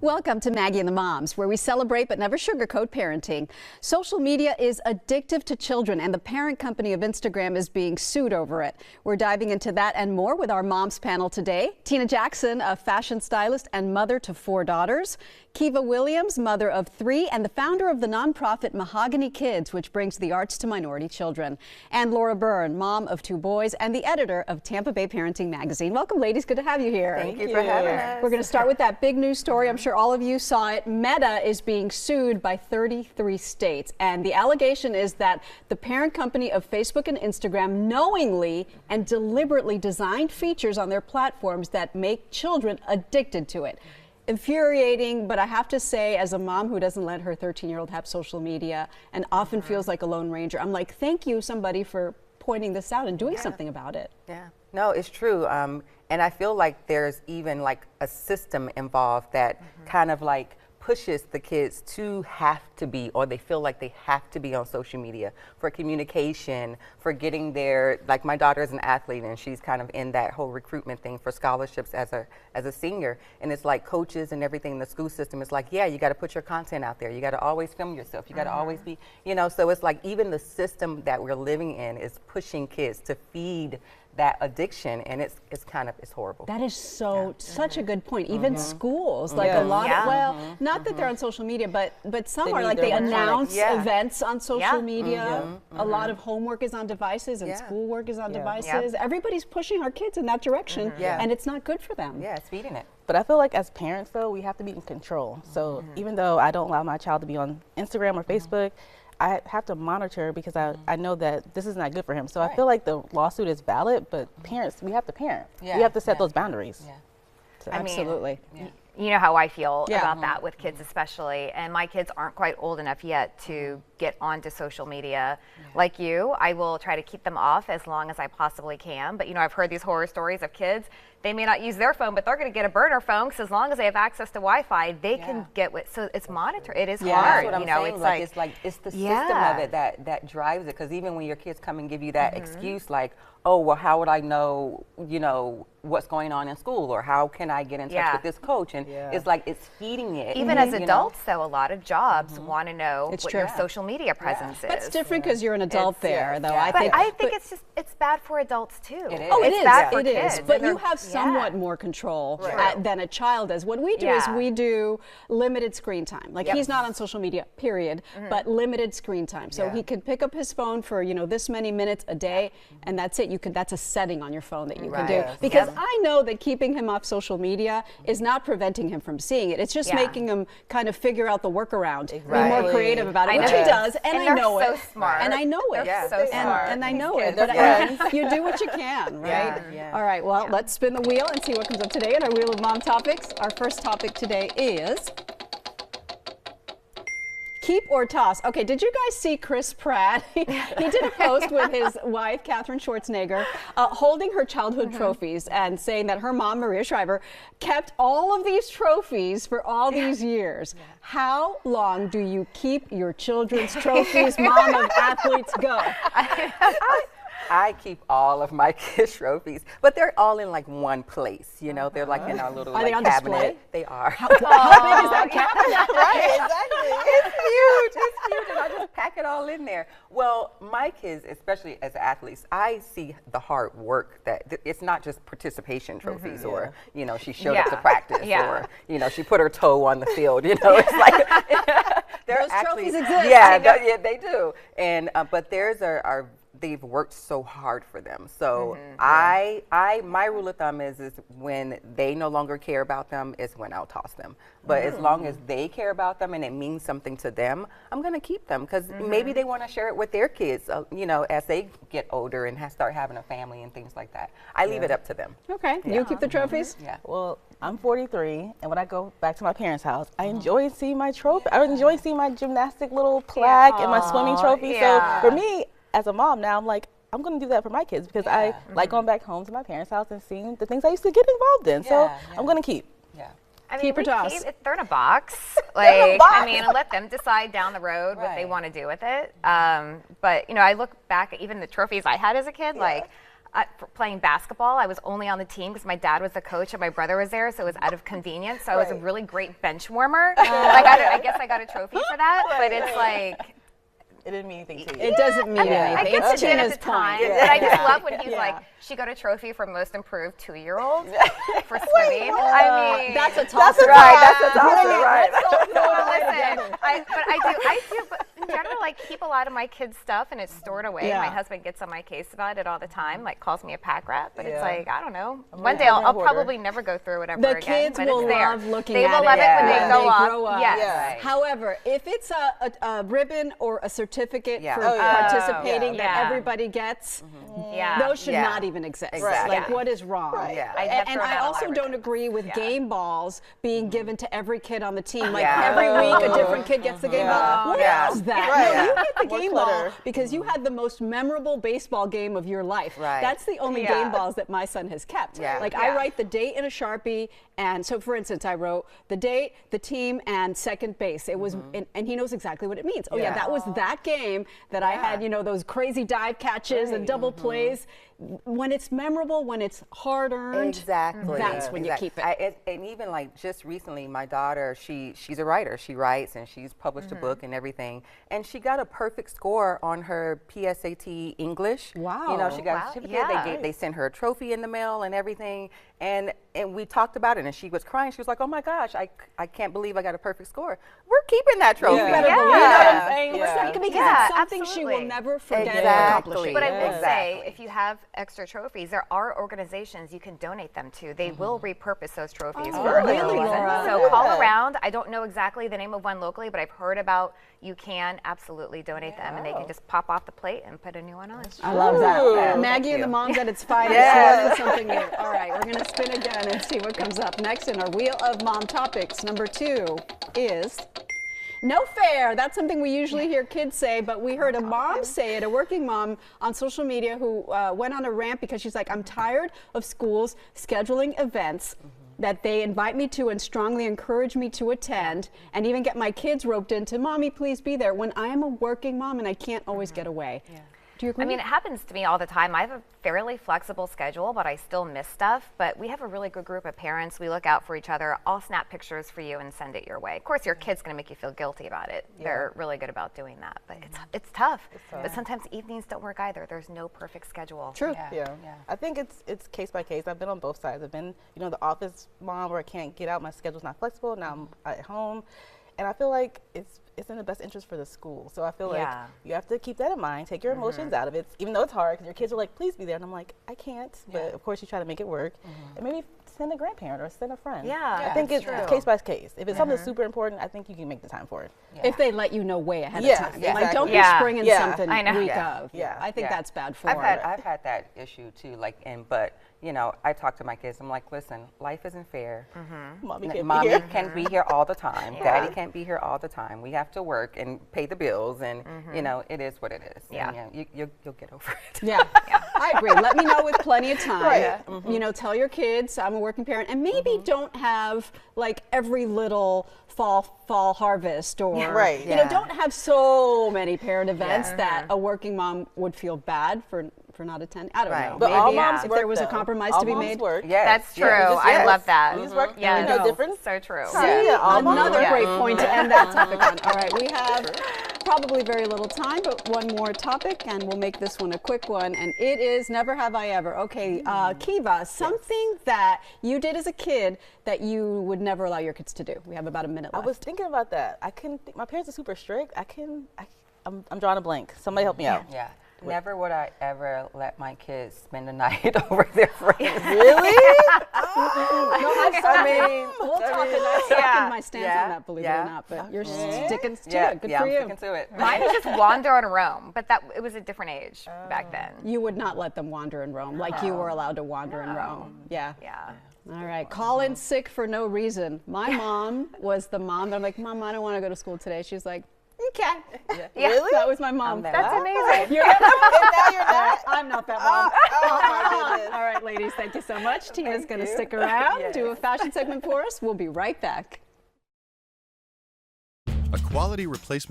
Welcome to Maggie and the Moms, where we celebrate but never sugarcoat parenting. Social media is addictive to children, and the parent company of Instagram is being sued over it. We're diving into that and more with our Moms panel today. Tina Jackson, a fashion stylist and mother to 4 daughters. Kiva Williams, mother of 3, and the founder of the nonprofit Mahogany Kids, which brings the arts to minority children. And Laura Byrne, mom of 2 boys and the editor of Tampa Bay Parenting Magazine. Welcome, ladies. Good to have you here. Thank you for having us. We're going to start with that big news story. I'm sure all of you saw it. Meta is being sued by 33 states. And the allegation is that the parent company of Facebook and Instagram knowingly and deliberately designed features on their platforms that make children addicted to it. Infuriating, but I have to say, as a mom who doesn't let her 13-year-old have social media and often feels like a lone ranger, I'm like, thank you, somebody, for pointing this out and doing something about it. Yeah, no, it's true. And I feel like there's even like a system involved that kind of like pushes the kids to have to be, or they feel like they have to be on social media for communication, for getting their, like my daughter is an athlete and she's kind of in that whole recruitment thing for scholarships as a senior. And it's like coaches and everything in the school system is like, yeah, you got to put your content out there. You got to always film yourself. You got to always be, you know, so it's like even the system that we're living in is pushing kids to feed that addiction, and it's horrible. That is such a good point. Even schools, like a lot of, well, not that they're on social media, but some are, like they announce events on social media. A lot of homework is on devices and schoolwork is on devices. Everybody's pushing our kids in that direction, and it's not good for them. Yeah, it's feeding it. But I feel like as parents, though, we have to be in control. So even though I don't allow my child to be on Instagram or Facebook, I have to monitor because I know that this is not good for him. So I feel like the lawsuit is valid, but parents, we have to parent. We have to set those boundaries. So absolutely. You know how I feel about that with kids especially, and my kids aren't quite old enough yet to get onto social media. Like you, I will try to keep them off as long as I possibly can, but you know, I've heard these horror stories of kids. They may not use their phone, but they're going to get a burner phone, because as long as they have access to Wi-Fi, they can get with. So it's monitored. It is hard. That's what I'm you know, saying. It's the system of it that drives it. Because even when your kids come and give you that excuse, like, oh, well, how would I know, you know, what's going on in school, or how can I get in touch with this coach? And it's like it's feeding it. Even as adults, though, a lot of jobs want to know what your social media presence is. That's different because you're an adult there, though. I think it's bad for adults too. It is. Oh, it it's is. bad for It is. kids. But you have somewhat more control than a child does. What we do is we do limited screen time. Like he's not on social media, period, but limited screen time. So he can pick up his phone for, you know, this many minutes a day, and that's it. That's a setting on your phone that you can do. Because I know that keeping him off social media is not preventing him from seeing it. It's just making him kind of figure out the workaround, be more creative about it, which he does, and I know it. Smart. And I know it. They're so smart. And I know it. But you do what you can, right? All right, well, let's spin the wheel and see what comes up today in our Wheel of Mom topics. Our first topic today is keep or toss. Okay, did you guys see Chris Pratt? He did a post with his wife, Katherine Schwarzenegger, holding her childhood trophies and saying that her mom, Maria Shriver, kept all of these trophies for all these years. How long do you keep your children's trophies, mom of athletes? Go. I keep all of my kids' trophies, but they're all in like one place. You know, they're like in our little Are they on cabinet. display? They are. How big is that cabinet? Right, exactly. It's huge. It's huge, and I just pack it all in there. Well, my kids, especially as athletes, I see the hard work that it's not just participation trophies, or you know, she showed up to practice, or you know, she put her toe on the field. You know, it's like those trophies exist. Yeah, they do. And but theirs are they've worked so hard for them. So my rule of thumb is when they no longer care about them is when I'll toss them. But as long as they care about them and it means something to them, I'm going to keep them, because maybe they want to share it with their kids, you know, as they get older and start having a family and things like that. I leave it up to them. Okay, you keep the trophies? Well, I'm 43, and when I go back to my parents' house, I enjoy seeing my trophy. I enjoy seeing my gymnastic little plaque and my swimming trophy. So for me, as a mom now, I'm like, I'm going to do that for my kids, because I like going back home to my parents' house and seeing the things I used to get involved in. So I'm going to keep. I mean, keep or toss? They're in a box. Like, I mean, and let them decide down the road what they want to do with it. But, you know, I look back at even the trophies I had as a kid, like, for playing basketball, I was only on the team because my dad was the coach and my brother was there, so it was out of convenience. So I was a really great bench warmer. I guess I got a trophy for that, but it's like. It didn't mean anything to you. It doesn't mean anything. I guess It's it did at Tina's the time, point. but I just love when he's like, she got a trophy for most improved 2-year-old for swimming. I mean, That's a toss. That's a tosser, right? listen, I do, but in general, I keep a lot of my kids' stuff and it's stored away. Yeah. My husband gets on my case about it all the time, like calls me a pack rat, but it's like, I don't know. I'm One a day I'll hoarder. probably never go through it ever The again. kids but will it's there. love looking They at will it love it when when they go grow up. up. Yes. Right. However, if it's a ribbon or a certificate Yeah. for Oh, yeah. participating that Yeah. everybody gets, Yeah. those should Yeah. not even exist. Exactly. Like, what is wrong? Yeah. I have And thrown I out a lot also of don't ribbons. agree with game balls being given to every kid on the team. Like Yeah. every week, a different kid gets the game ball. What Yeah. is that? Right. No, you get the More game ball clutter. because you had the most memorable baseball game of your life. Right. That's the only Yeah. game balls that my son has kept. Yeah. Like I Yeah. write the date in a Sharpie, and so for instance, I wrote the date, the team, and second base. It was, and he knows exactly what it means. Oh yeah, Yeah. that was that game that I had, you know, those crazy dive catches and double plays. When it's memorable, when it's hard earned, Exactly. that's when you keep it. And even like just recently, my daughter, she's a writer. She writes and she's published a book and everything. And she got a perfect score on her PSAT English. Wow. You know, she got Wow. a certificate. Yeah. They sent her a trophy in the mail and everything. And we talked about it, and she was crying. She was like, "Oh my gosh, I can't believe I got a perfect score." We're keeping that trophy. You better Yeah. believe You know it. what I'm saying? Because Yeah, it's something she will absolutely. never forget Exactly. accomplishing. But I will say, Exactly. if you have extra trophies, there are organizations you can donate them to. They will repurpose those trophies Oh, for really, other reasons. Laura? So Yeah. call around. I don't know exactly the name of one locally, but I've heard about you can absolutely donate them, and they can just pop off the plate and put a new one on. I love that. Ooh. Maggie and the Moms at its finest. Yes. Learning something new. All right, we're going to spin again and see what comes up next in our Wheel of Mom Topics. Number 2 is no fair. That's something we usually hear kids say, but we heard a mom say it, a working mom on social media who went on a rant because she's like, I'm tired of schools scheduling events that they invite me to and strongly encourage me to attend and even get my kids roped into, Mommy, please be there, when I am a working mom and I can't always get away. Do you agree? I mean, it happens to me all the time. I have a fairly flexible schedule, but I still miss stuff. But we have a really good group of parents. We look out for each other. I'll snap pictures for you and send it your way. Of course, your kid's going to make you feel guilty about it. They're really good about doing that. But it's tough. But sometimes evenings don't work either. There's no perfect schedule. True. Yeah. I think it's case by case. I've been on both sides. I've been, you know, the office mom where I can't get out. My schedule's not flexible. Now I'm at home. And I feel like it's in the best interest for the school. So I feel like you have to keep that in mind. Take your emotions out of it, even though it's hard because your kids are like, please be there. And I'm like, I can't. But of course you try to make it work. And maybe send a grandparent or send a friend. Yeah, I think that's it's true. case by case. If it's something super important, I think you can make the time for it. If they let you know way ahead Yes, of time. yeah, Like, don't exactly. be springing Yeah. something I know. week Yeah. of. Yeah. I think Yeah. that's bad for I've had that issue too. Like, but you know, I talk to my kids. I'm like, listen, life isn't fair. Mommy can't Mommy be here. can't be here all the time. Daddy can't be here all the time. We have to work and pay the bills, and you know, it is what it is. Yeah. And, you'll get over it. Yeah, I agree. Let me know with plenty of time. Right. You know, tell your kids I'm a working parent, and maybe don't have like every little fall harvest or Right. you know, Yeah. don't have so many parent events that a working mom would feel bad for not attending. I don't Right. know. But Maybe all moms if work, there was a though. compromise all to be moms made. Work. Yes. That's true. Yes. I love that. We just work. Yeah. No No. difference. So true. Yeah, all moms Another work. great point to end that topic on. All right, we have probably very little time, but one more topic, and we'll make this one a quick one, and it is Never Have I Ever. Okay, Kiva, something that you did as a kid that you would never allow your kids to do. We have about a minute I left. was thinking about that. I couldn't think. My parents are super strict. I'm drawing a blank. Somebody help me out. Yeah. Never would I ever let my kids spend a night over their friends. Really? I mean, We'll talk, and I'm second my stance on that, believe it or not, but you're sticking to it. Good for I'm you. sticking to it. Mine is just wander on roam, but it was a different age back then. You would not let them wander in Rome like you were allowed to wander in Rome. Yeah. Yeah. All right, call in sick for no reason. My mom was the mom that I'm like, Mom, I don't want to go to school today. She's like, okay. Yeah. Really? That was my mom. That's amazing. You're And now you're not. I'm not that mom. Oh my goodness. All right, ladies, thank you so much. Tina's going to stick around, do a fashion segment for us. We'll be right back. A quality replacement